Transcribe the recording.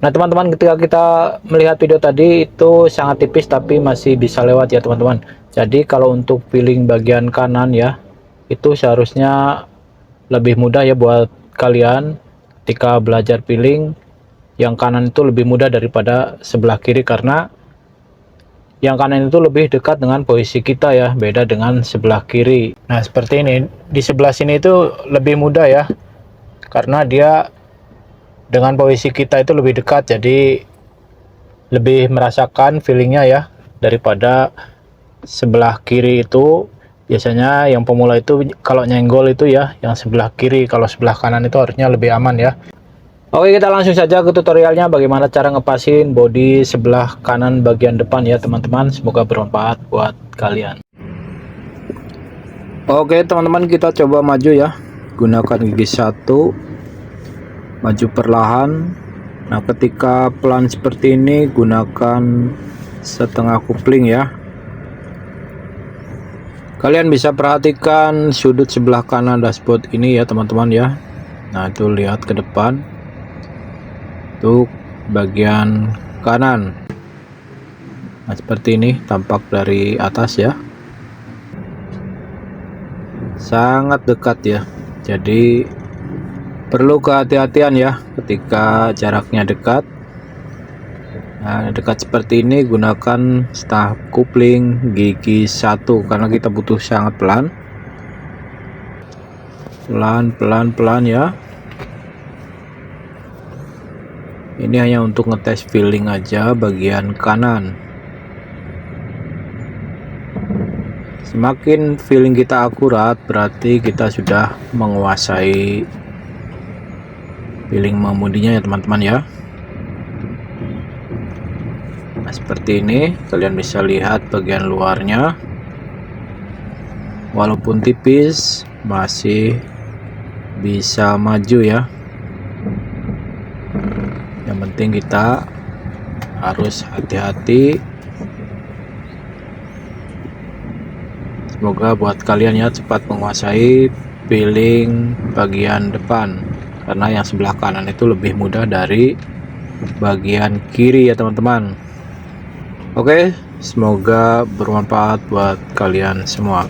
Nah teman-teman, ketika kita melihat video tadi itu sangat tipis tapi masih bisa lewat ya teman-teman. Jadi kalau untuk feeling bagian kanan ya, itu seharusnya lebih mudah ya buat kalian ketika belajar feeling. Yang kanan itu lebih mudah daripada sebelah kiri, karena yang kanan itu lebih dekat dengan posisi kita ya, beda dengan sebelah kiri. Nah seperti ini, di sebelah sini itu lebih mudah ya, karena dia dengan posisi kita itu lebih dekat, jadi lebih merasakan feelingnya ya, daripada sebelah kiri itu. Biasanya yang pemula itu kalau nyenggol itu ya yang sebelah kiri, kalau sebelah kanan itu harusnya lebih aman ya. Oke, kita langsung saja ke tutorialnya bagaimana cara ngepasin bodi sebelah kanan bagian depan ya teman-teman. Semoga bermanfaat buat kalian. Oke teman-teman, kita coba maju ya, gunakan gigi 1, maju perlahan. Nah ketika pelan seperti ini gunakan setengah kupling ya. Kalian bisa perhatikan sudut sebelah kanan dashboard ini ya teman-teman ya. Nah itu lihat ke depan, untuk bagian kanan. Nah seperti ini tampak dari atas ya, sangat dekat ya, jadi perlu kehati-hatian ya ketika jaraknya dekat. Nah dekat seperti ini gunakan setengah kupling gigi 1, karena kita butuh sangat pelan ya. Ini hanya untuk ngetes feeling aja bagian kanan. Semakin feeling kita akurat, berarti kita sudah menguasai feeling mengemudinya ya teman-teman ya. Nah seperti ini, kalian bisa lihat bagian luarnya, walaupun tipis masih bisa maju ya. Yang penting kita harus hati-hati. Semoga buat kalian ya cepat menguasai feeling bagian depan, karena yang sebelah kanan itu lebih mudah dari bagian kiri ya teman-teman. Oke, semoga bermanfaat buat kalian semua.